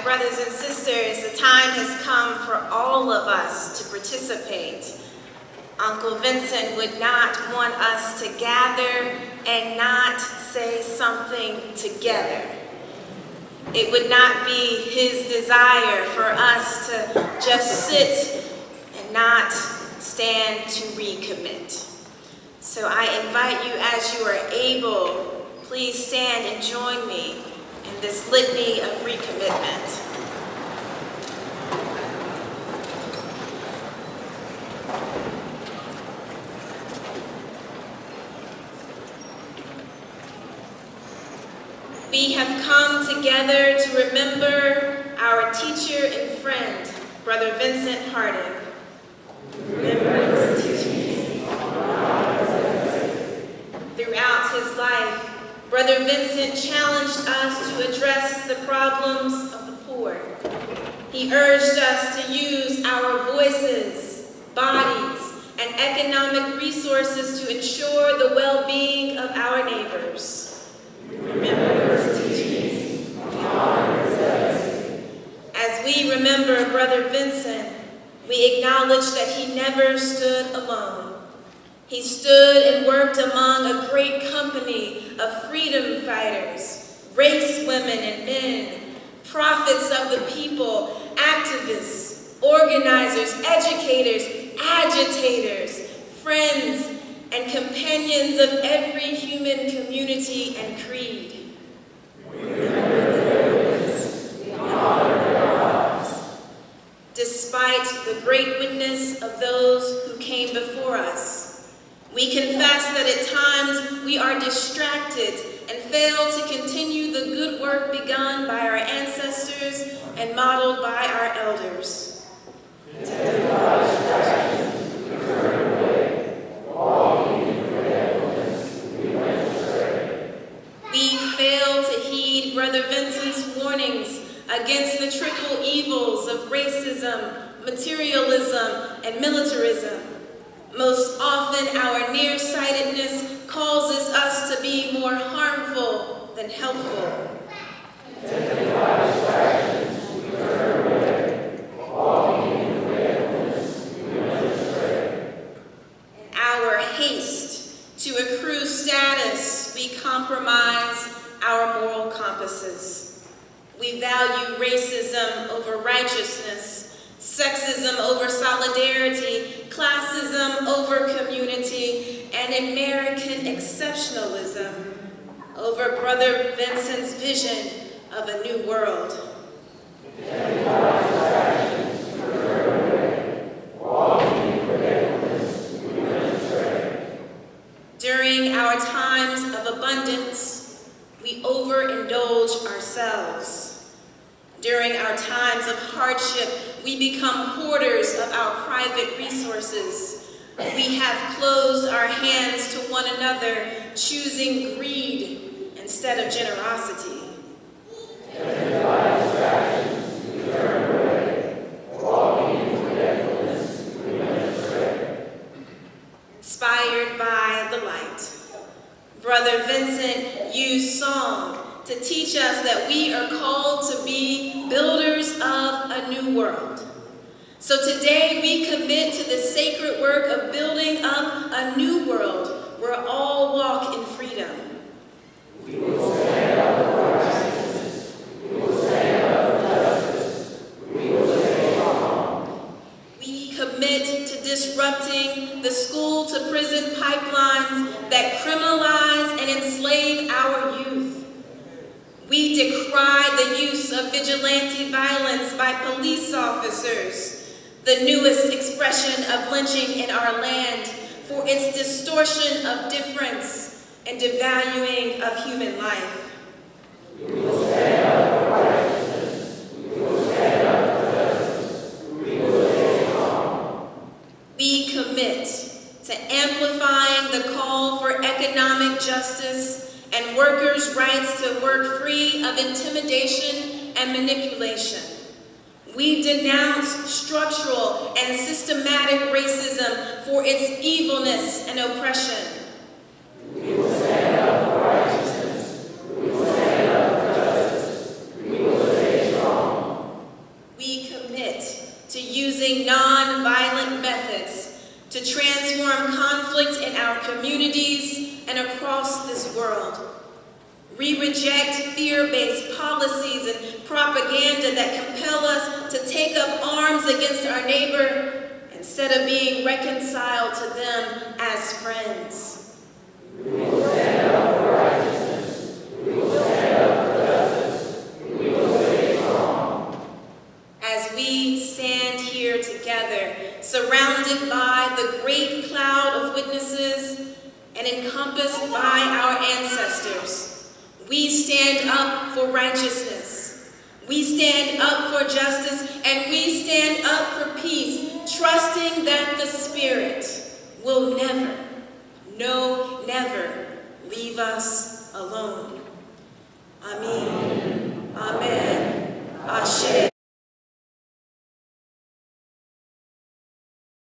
brothers and sisters, the time has come for all of us to participate. Uncle Vincent would not want us to gather and not say something together. It would not be his desire for us to just sit and not stand to recommit. So I invite you, as you are able, please stand and join me in this litany of recommitment. We have come together to remember our teacher and friend, Brother Vincent Harding. Remember his teachings. Throughout his life, Brother Vincent challenged us to address the problems of the poor. He urged us to use our voices, bodies, and economic resources to ensure the well-being of our neighbors. Remember his teachings, honor his legacy. As we remember Brother Vincent, we acknowledge that he never stood alone. He stood and worked among a great company of freedom fighters, race women and men, prophets of the people, activists, organizers, educators, agitators, friends, and companions of every human community and creed. Despite the great witness of those who came before us, we confess that at times we are distracted and fail to continue the good work begun by our ancestors and modeled by our elders. We fail to heed Brother Vincent's warnings against the triple evils of racism, materialism, and militarism. Most often, our nearsightedness causes us to be more harmful than helpful. In our haste to accrue status, we compromise our moral compasses. We value racism over righteousness, sexism over solidarity, classism over community, and American exceptionalism over Brother Vincent's vision of a new world. During our times of abundance, we overindulge ourselves. During our times of hardship, we become hoarders of our private resources. We have closed our hands to one another, choosing greed instead of generosity. Inspired by the light, Brother Vincent used song to teach us that we are called to be builders of a new world. So today we commit to the sacred work of building up a new world where all walk in freedom. We will stand up for righteousness. We will stand up for justice. We will stay strong. We commit to disrupting the school-to-prison pipelines that criminalize and enslave our youth. We decry the use of vigilante violence by police officers, the newest expression of lynching in our land, for its distortion of difference and devaluing of human life. We will stand up for righteousness. We will stand up for justice. We will stay strong. We commit to amplifying the call for economic justice and workers' rights to work free of intimidation and manipulation. We denounce structural and systematic racism for its evilness and oppression. We will stand up for righteousness. We will stand up for justice. We will stay strong. world. We reject fear-based policies and propaganda that compel us to take up arms against our neighbor instead of being reconciled to them as friends. We will stand up for righteousness. We will stand up for justice. We will stay strong. As we stand here together, surrounded by the great cloud of witnesses and encompassed by our ancestors, we stand up for righteousness. We stand up for justice, and we stand up for peace, trusting that the Spirit will never, no, never leave us alone. Amen.